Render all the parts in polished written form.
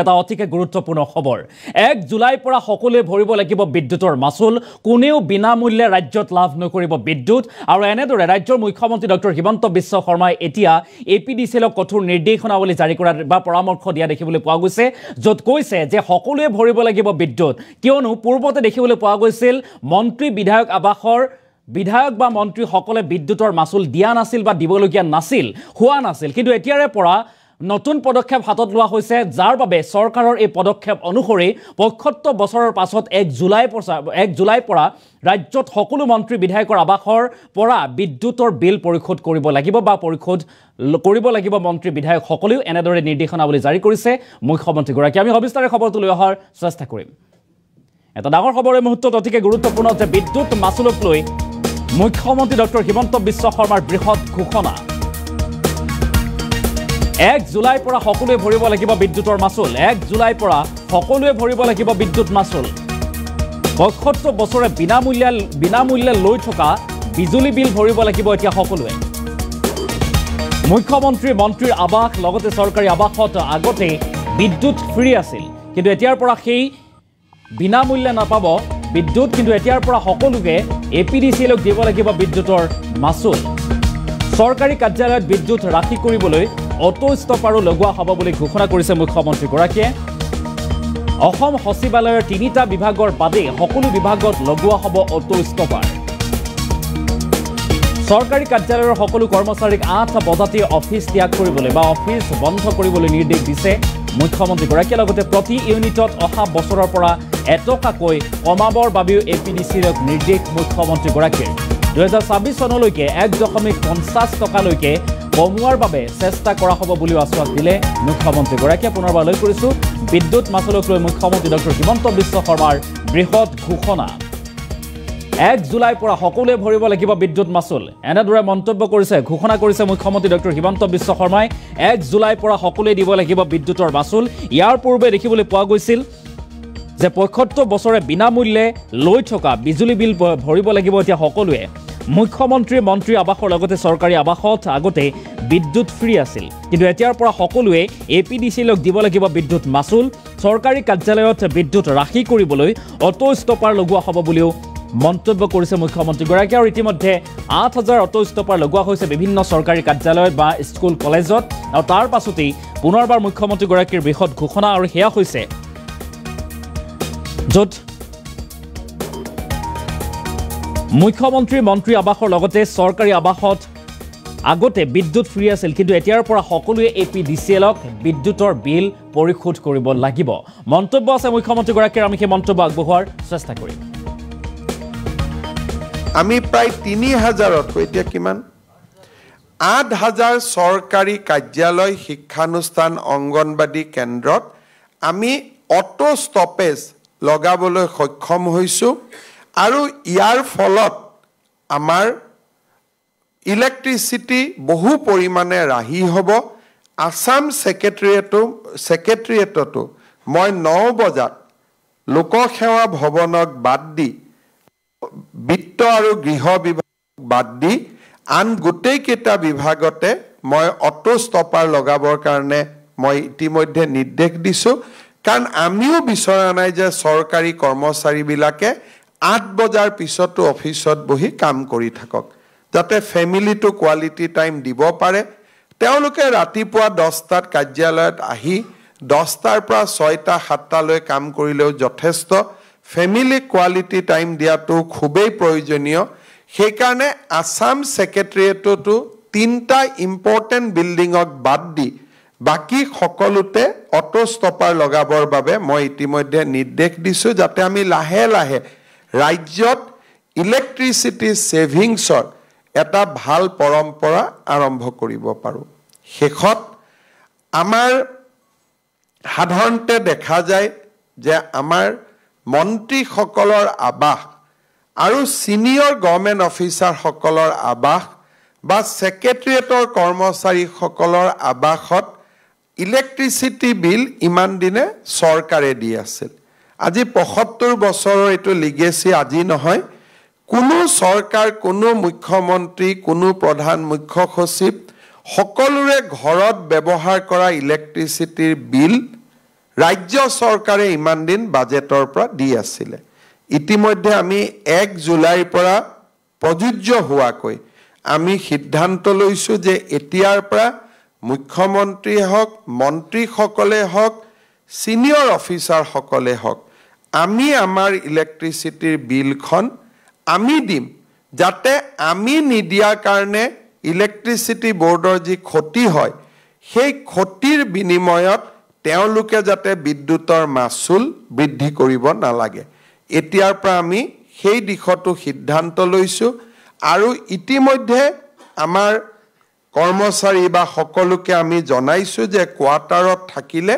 এটা অতিকে গুৰুত্বপূৰ্ণ খবৰ 1 জুলাইৰ পৰা সকলোৱে ভৰিব লাগিব বিদ্যুতৰ মাচুল কোনেও বিনামূল্যে ৰাজ্যত লাভ নকৰিব বিদ্যুৎ আৰু এনেদৰে ৰাজ্যৰ মুখ্যমন্ত্ৰী ডক্টৰ হিমন্ত বিশ্ব শৰ্মাই এতিয়া এপিডিচিএলক কঠোৰ নিৰ্দেশনাৱলী জাৰি কৰা বা পৰামৰ্শ দিয়া দেখিবলৈ পোৱা গৈছে য'ত কৈছে যে সকলোৱে ভৰিব লাগিব বিদ্যুৎ কিয়নো পূৰ্বতে দেখিবলৈ পোৱা গৈছিল মন্ত্ৰী বিধায়ক আবাসৰ বিধায়ক বা মন্ত্ৰী সকলে বিদ্যুতৰ মাচুল দিয়া নাছিল বা দিবলগীয়া নাছিল হোৱা নাছিল কিন্তু এতিয়াৰে পৰা নতুন পদক্ষেপ হাতত লোৱা হৈছে যাৰ বাবে চৰকাৰৰ এই পদক্ষেপ অনুসৰি ৭৫ বছৰৰ পাছত 1 জুলাই পৰা ৰাজ্যত সকলো মন্ত্ৰী বিধায়কৰ আবাসৰ পৰা বিদ্যুতৰ বিল পৰিশোধ কৰিব লাগিব বা পৰিশোধ কৰিব লাগিব মন্ত্ৰী বিধায়ক সকলেও এনেদৰে নিৰ্দেশনাৱলী জাৰি কৰিছে মুখ্যমন্ত্ৰী গৰাকী আমি সবিস্তাৰে খবৰটো লৈ অহাৰ চেষ্টা কৰিম এটা ডাঙৰ খবৰ এই মুহূৰ্তত অতিকে গুৰুত্বপূৰ্ণ যে বিদ্যুৎ মাচুলক লৈ মুখ্যমন্ত্ৰী ডক্টৰ হিমন্ত বিশ্ব শৰ্মাৰ বৃহৎ ঘোষণা 1 জুলাইৰ পৰা সকলোৱে ভৰিব লাগিব বিদ্যুতৰ মাচুল 1 জুলাইৰ পৰা সকলোৱে ভৰিব লাগিব বিদ্যুৎ মাচুল ৭৫ বছৰে বিনামূল্যে লৈ থকা বিজুলী বিল ভৰিব লাগিব এতিয়া সকলোৱে মুখ্যমন্ত্ৰী মন্ত্ৰীৰ আবাস লগতে চৰকাৰী আবাসত আগতে বিদ্যুৎ ফ্ৰী আছিল কিন্তু এতিয়াৰ পৰা সেই বিনামূল্যে নাপাব বিদ্যুৎ কিন্তু এতিয়াৰ পৰা সকলোকে এপিডিচিএলক দিব লাগিব বিদ্যুতৰ মাচুল চৰকাৰী কাৰ্যালয়ত বিদ্যুৎ ৰাখি কৰিবলৈ অটো ষ্টপাৰো লগোৱা হ'ব বুলি ঘোষণা কৰিছে মুখ্যমন্ত্ৰী গৰাকীয়ে অসম সচিবালয়ৰ ৩টা বিভাগৰ বাদে সকলো বিভাগত লগোৱা হ'ব অটো ষ্টপাৰ চৰকাৰী কাৰ্যালয়ৰ সকলো কৰ্মচাৰীক ৮ বজাতে অফিচ ত্যাগ কৰিবলৈ বা অফিচ বন্ধ কৰিবলৈ নিৰ্দেশ দিছে মুখ্যমন্ত্ৰী গৰাকীয়ে লগতে প্ৰতি ইউনিটত অহা বছৰৰ পৰা এটকাকৈ কমাবৰ বাবেও এপিডিচিএলক নিৰ্দেশ মুখ্যমন্ত্ৰী গৰাকীৰ ২০২৬ চনলৈকে ১.৫০ টকালৈকে কমোৱাৰ বাবে চেষ্টা কৰা হ'ব বুলি আশ্বাস দিলে মুখ্যমন্ত্ৰী গৰাকীয়ে পুনৰবাৰ লৈ কৰিছোঁ বিদ্যুৎ মাচুলক লৈ মুখ্যমন্ত্ৰী ডক্টৰ হিমন্ত বিশ্ব শৰ্মাৰ বৃহৎ ঘোষণা 1 জুলাইৰ পৰা সকলোৱে ভৰিব লাগিব বিদ্যুৎ মাচুল এনেদৰে মন্তব্য কৰিছে ঘোষণা কৰিছে মুখ্যমন্ত্ৰী ডক্টৰ হিমন্ত বিশ্ব শৰ্মাই 1 জুলাইৰ পৰা সকলোৱে দিব লাগিব বিদ্যুতৰ মাচুল ইয়াৰ পূৰ্বে দেখিবলৈ পোৱা গৈছিল যে ৭৫ বছৰে বিনামূল্যে লৈ থকা বিজুলী বিল ভৰিব লাগিব এতিয়া সকলোৱে মুখ্যমন্ত্ৰী মন্ত্ৰী আবাসৰ লগতে চৰকাৰী আবাসত আগতে বিদ্যুৎ ফ্ৰী আছিল কিন্তু এতিয়াৰ পৰা সকলোৱে এপিডিচিএলক দিব লাগিব বিদ্যুৎ মাচুল চৰকাৰী কাৰ্যালয়ত বিদ্যুৎ ৰাখি কৰিবলৈ অটো ষ্টপাৰ লগোৱা হ'ব বুলিও মন্তব্য কৰিছে মুখ্যমন্ত্ৰী গৰাকী আৰু ইতিমধ্যে ৮,০০০ অটো ষ্টপাৰ লগোৱা হৈছে বিভিন্ন চৰকাৰী কাৰ্যালয়ত বা স্কুল কলেজত আৰু তাৰ পাছতেই পুনৰবাৰ মুখ্যমন্ত্ৰী গৰাকীৰ বৃহৎ ঘোষণা আৰু সেয়া হৈছে য'ত মুখ্যমন্ত্ৰী মন্ত্ৰী আবাসৰ লগতে চৰকাৰী আবাসত আগতে বিদ্যুৎ ফ্ৰী আছিল কিন্তু এতিয়াৰ পৰা সকলোৱে এপিডিচিএলক বিদ্যুতৰ বিল পৰিশোধ কৰিব লাগিব মন্তব্য আছে মুখ্যমন্ত্ৰী গৰাকীৰ আমি সেই মন্তব্য আগবঢ়োৱাৰ চেষ্টা কৰিম আমি প্ৰায় ৩,০০০তকৈ এতিয়া কিমান ৮,০০০ চৰকাৰী কাৰ্যালয় শিক্ষানুষ্ঠান অংগনবাদী কেন্দ্ৰত আমি অটো ষ্টপেজ লগাবলৈ সক্ষম হৈছোঁ আৰু ইয়াৰ ফলত আমাৰ ইলেক্ট্ৰিচিটি বহু পৰিমাণে ৰাহি হ'ব আসাম ছেক্ৰেটাৰিয়েটতো মই ৯ বজাত লোকসেৱা ভৱনক বাদ দি বিত্ত আৰু গৃহ বিভাগ বাদ দি আন গোটেইকেইটা বিভাগতে মই অটো ষ্টপাৰ লগাবৰ কাৰণে মই ইতিমধ্যে নিৰ্দেশ দিছোঁ কাৰণ আমিও বিচৰা নাই যে চৰকাৰী কৰ্মচাৰীবিলাকে ৮ বজাৰ পিছতো অফিচত বহি কাম কৰি থাকক যাতে ফেমিলিটো কোৱালিটি টাইম দিব পাৰে তেওঁলোকে ৰাতিপুৱা 10টাত কাৰ্যালয়ত আহি 10টাৰ পৰা 6টা 7টালৈ কাম কৰিলেও যথেষ্ট ফেমিলি কোৱালিটি টাইম দিয়াটো খুবেই প্ৰয়োজনীয় সেইকাৰণে আসাম ছেক্ৰেটাৰিয়েটতো 3টা ইম্পৰ্টেণ্ট বিল্ডিঙক বাদ দি বাকি সকলোতে অটো ষ্টপাৰ লগাবৰ বাবে মই ইতিমধ্যে নিৰ্দেশ দিছোঁ যাতে আমি লাহে লাহে ৰাজ্যত ইলেক্ট্ৰিচিটি সেভিংছৰ এটা ভাল পৰম্পৰা আৰম্ভ কৰিব পাৰোঁ শেষত আমাৰ সাধাৰণতে দেখা যায় যে আমাৰ মন্ত্ৰীসকলৰ আবাস আৰু সিনিয়ৰ গভৰ্ণমেণ্ট অফিচাৰসকলৰ আবাস বা ছেক্ৰেটাৰিয়েটৰ কৰ্মচাৰীসকলৰ আবাসত ইলেক্ট্ৰিচিটি বিল ইমান দিনে চৰকাৰে দি আছিল আজি ৭৫ বছৰৰ এইটো লিগেসি আজি নহয় কোনো চৰকাৰ কোনো মুখ্যমন্ত্ৰী কোনো প্ৰধান মুখ্য সচিব সকলোৰে ঘৰত ব্যৱহাৰ কৰা ইলেক্ট্ৰিচিটিৰ বিল ৰাজ্য চৰকাৰে ইমান দিন বাজেটৰ পৰা দি আছিলে ইতিমধ্যে আমি 1 জুলাইৰ পৰা প্ৰযোজ্য হোৱাকৈ আমি সিদ্ধান্ত লৈছো যে এতিয়াৰ পৰা মুখ্যমন্ত্ৰী হওক মন্ত্ৰীসকলে হওক সিনিয়ৰ অফিচাৰ সকলে হওক আমি আমাৰ ইলেক্ট্ৰিচিটিৰ বিলখন আমি দিম যাতে আমি নিদিয়াৰ কাৰণে ইলেক্ট্ৰিচিটি বোৰ্ডৰ যি ক্ষতি হয় সেই ক্ষতিৰ বিনিময়ত তেওঁলোকে যাতে বিদ্যুতৰ মাচুল বৃদ্ধি কৰিব নালাগে এতিয়াৰ পৰা আমি সেই দিশটো সিদ্ধান্ত লৈছো আৰু ইতিমধ্যে আমাৰ কৰ্মচাৰী বা সকলোকে আমি জনাইছো যে কোৱাৰ্টাৰত থাকিলে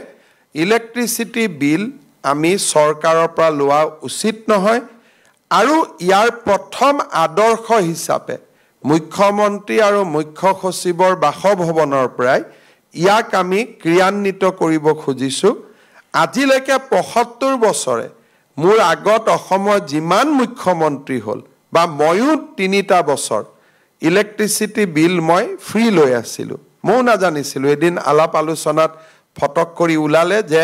ইলেক্ট্ৰিচিটি বিল আমি চৰকাৰৰ পৰা লোৱা উচিত নহয় আৰু ইয়াৰ প্ৰথম আদৰ্শ হিচাপে মুখ্যমন্ত্ৰী আৰু মুখ্য সচিবৰ বাসভৱনৰ পৰাই ইয়াক আমি ক্ৰিয়ান্বিত কৰিব খুজিছো আজিলৈকে ৭৫ বছৰে মোৰ আগত অসমৰ যিমান মুখ্যমন্ত্ৰী হ'ল বা ময়ো ৩টা বছৰ ইলেক্ট্ৰিচিটি বিল মই ফ্ৰী লৈ আছিলোঁ মই নাজানিছিলোঁ এদিন আলাপ আলোচনাত ফটক কৰি ওলালে যে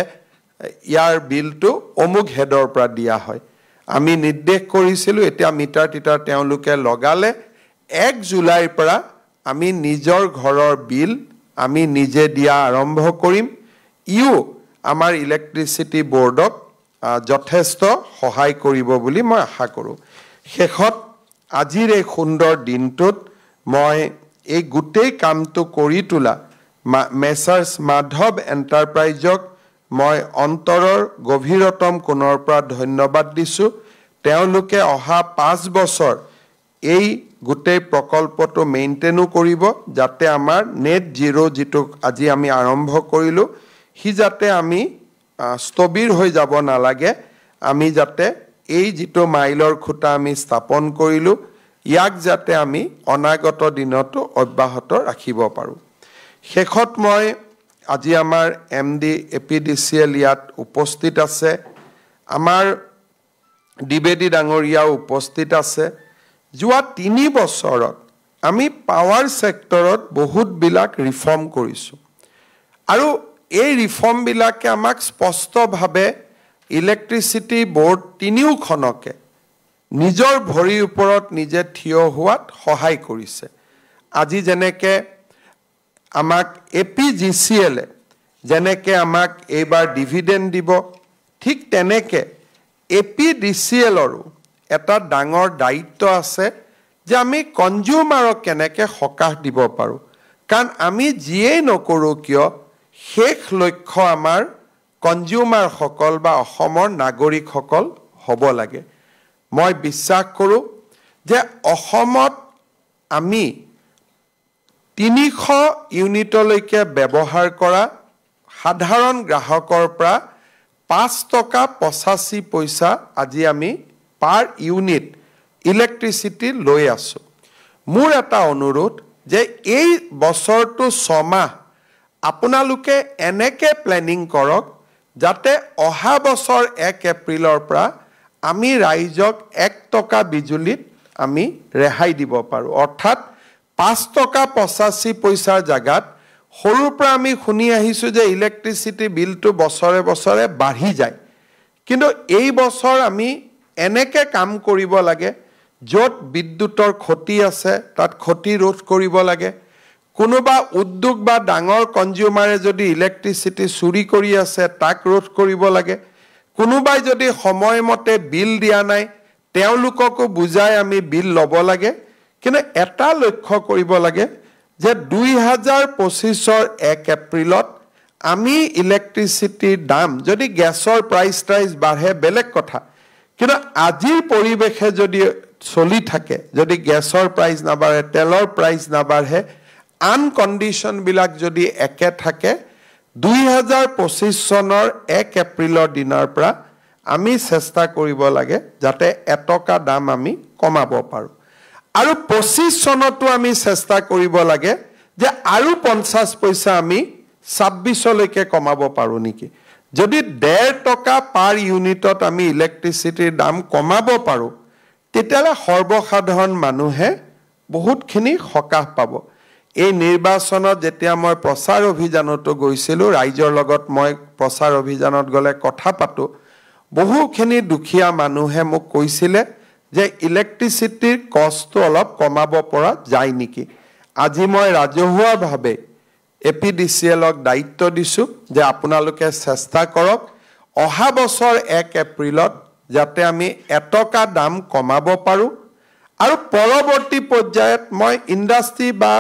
ইয়াৰ বিলটো অমুক হেডৰ পৰা দিয়া হয় আমি নিৰ্দেশ কৰিছিলোঁ এতিয়া মিটাৰ টিটাৰ তেওঁলোকে লগালে 1 জুলাইৰ পৰা আমি নিজৰ ঘৰৰ বিল আমি নিজে দিয়া আৰম্ভ কৰিম ইও আমাৰ ইলেক্ট্ৰিচিটি বোৰ্ডক যথেষ্ট সহায় কৰিব বুলি মই আশা কৰোঁ শেষত আজিৰ এই সুন্দৰ দিনটোত মই এই গোটেই কামটো কৰি তোলা মেছাৰ্ছ মাধৱ এণ্টাৰপ্ৰাইজক মই অন্তৰৰ গভীৰতম কোণৰ পৰা ধন্যবাদ দিছোঁ তেওঁলোকে অহা 5 বছৰ এই গোটেই প্ৰকল্পটো মেইনটেইনো কৰিব যাতে আমাৰ নেট জিৰো যিটো আজি আমি আৰম্ভ কৰিলোঁ হি যাতে আমি স্থবিৰ হৈ যাব নালাগে আমি যাতে এই যিটো মাইলৰ খুঁটা আমি স্থাপন কৰিলোঁ ইয়াক যাতে আমি অনাগত দিনতো অব্যাহত ৰাখিব পাৰোঁ শেষত মই আজি আমাৰ MD APDCL ইয়াত উপস্থিত আছে আমাৰ দ্বিবেদী ডাঙৰীয়াও উপস্থিত আছে যোৱা 3 বছৰত আমি পাৱাৰ সেক্টৰত বহুতবিলাক ৰিফৰ্ম কৰিছোঁ আৰু এই ৰিফৰ্মবিলাকে আমাক স্পষ্টভাৱে ইলেক্ট্ৰিচিটি বোৰ্ড তিনিওখনকে নিজৰ ভৰিৰ ওপৰত নিজে থিয় হোৱাত সহায় কৰিছে আজি যেনেকে আমাক APGCL যেনেকে আমাক এইবাৰ ডিভিডেন্ড দিব ঠিক তেনেকে APDCLৰো এটা ডাঙৰ দায়িত্ব আছে যে আমি কনজিউমাৰক কেনেকে সকাহ দিব পাৰোঁ কাৰণ আমি যিয়েই নকৰোঁ কিয় শেষ লক্ষ্য আমাৰ কনজিউমাৰ সকল বা অসমৰ নাগৰিকসকল হ'ব লাগে মই বিশ্বাস কৰোঁ যে অসমত আমি 300 ইউনিটলৈকে ব্যৱহাৰ কৰা সাধাৰণ গ্ৰাহকৰ পৰা 5 টকা 85 পইচা আজি আমি পাৰ ইউনিট ইলেক্ট্ৰিচিটি লৈ আছোঁ মোৰ এটা অনুৰোধ যে এই বছৰটো 6 মাহ আপোনালোকে এনেকে প্লেনিং কৰক যাতে অহা বছৰ 1 এপ্ৰিলৰ পৰা আমি ৰাইজক 1 টকা বিজুলীত আমি ৰেহাই দিব পাৰোঁ অৰ্থাৎ 5 টকা 85 পইচাৰ জাগাত সৰুৰ পৰা আমি শুনি আহিছোঁ যে ইলেক্ট্ৰিচিটি বিলটো বছৰে বছৰে বাঢ়ি যায় কিন্তু এই বছৰ আমি এনেকে কাম কৰিব লাগে য'ত বিদ্যুতৰ ক্ষতি আছে তাত ক্ষতি ৰোধ কৰিব লাগে কোনোবা উদ্যোগ বা ডাঙৰ কনজিউমাৰে যদি ইলেক্ট্ৰিচিটি চুৰি কৰি আছে তাক ৰোধ কৰিব লাগে কোনোবাই যদি সময়মতে বিল দিয়া নাই তেওঁলোককো বুজাই আমি বিল ল'ব লাগে কিন্তু এটা লক্ষ্য কৰিব লাগে যে 2025 1 এপ্ৰিলত আমি ইলেক্ট্ৰিচিটিৰ দাম যদি গ্যাসৰ প্ৰাইস বাঢ়ে বেলেগ কথা কিন্তু আজিৰ পৰিবেশে যদি চলি থাকে যদি গ্যাসৰ প্ৰাইস নাবাঢ়ে তেলৰ প্ৰাইস নাবাঢ়ে আন কন্ডিশন বিলাক যদি একে থাকে 2025 চনৰ 1 এপ্ৰিলৰ দিনৰ পৰা আমি চেষ্টা কৰিব লাগে যাতে এটকা দাম আমি কমাব পাৰোঁ আৰু 25 চনতো আমি চেষ্টা কৰিব লাগে যে আৰু 50 পইচা আমি 26 লৈকে কমাব পাৰোঁ নেকি যদি 1.5 টকা পাৰ ইউনিটত আমি ইলেক্ট্ৰিচিটিৰ দাম কমাব পাৰোঁ তেতিয়ালে সৰ্বসাধাৰণ মানুহে বহুতখিনি সকাহ পাব এই নিৰ্বাচনত যেতিয়া মই প্ৰচাৰ অভিযানতো গৈছিলোঁ, ৰাইজৰ লগত মই প্ৰচাৰ অভিযানত গ'লে কথা পাতোঁ, বহুখিনি দুখীয়া মানুহে মোক কৈছিলে যে ইলেক্ট্ৰিচিটিৰ কষ্টটো অলপ কমাব পৰা যায় নেকি। আজি মই ৰাজহুৱাভাৱে APDCLক দায়িত্ব দিছোঁ যে আপোনালোকে চেষ্টা কৰক অহা বছৰ 1 এপ্ৰিলত যাতে আমি এটকা দাম কমাব পাৰোঁ। আৰু পৰৱৰ্তী পৰ্যায়ত মই ইণ্ডাষ্ট্ৰী বা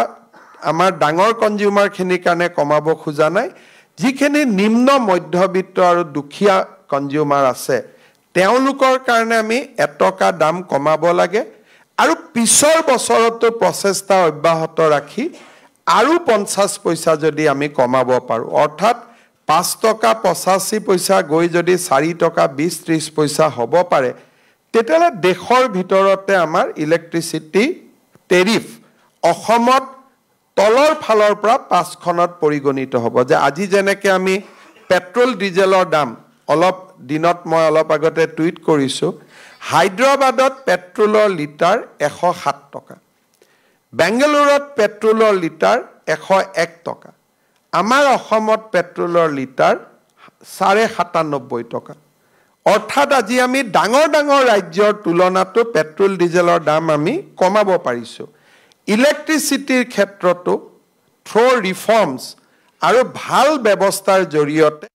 আমাৰ ডাঙৰ কনজিউমাৰখিনিৰ কাৰণে কমাব খোজা নাই, যিখিনি নিম্ন মধ্যবিত্ত আৰু দুখীয়া কনজিউমাৰ আছে তেওঁলোকৰ কাৰণে আমি এটকা দাম কমাব লাগে। আৰু পিছৰ বছৰতো প্ৰচেষ্টা অব্যাহত ৰাখি আৰু 50 পইচা যদি আমি কমাব পাৰোঁ, অৰ্থাৎ 5 টকা 85 পইচা গৈ যদি 4 টকা 20-30 পইচা হ'ব পাৰে, তেতিয়াহ'লে দেশৰ ভিতৰতে আমাৰ ইলেক্ট্ৰিচিটি টেৰিফ অসমত তলৰ ফালৰ পৰা 5খনত পৰিগণিত হ'ব। যে আজি যেনেকৈ আমি পেট্ৰল ডিজেলৰ দাম অলপ দিনত মই অলপ আগতে টুইট কৰিছোঁ, হায়দৰাবাদত পেট্ৰলৰ লিটাৰ 107 টকা, বেংগালুৰুত পেট্ৰলৰ লিটাৰ 101 টকা, আমাৰ অসমত পেট্ৰলৰ লিটাৰ 97.5 টকা। অৰ্থাৎ আজি আমি ডাঙৰ ডাঙৰ ৰাজ্যৰ তুলনাতো পেট্ৰল ডিজেলৰ দাম আমি কমাব পাৰিছোঁ। ইলেক্ট্ৰিচিটিৰ ক্ষেত্ৰতো থ্ৰু ৰিফৰ্মছ আৰু ভাল ব্যৱস্থাৰ জৰিয়তে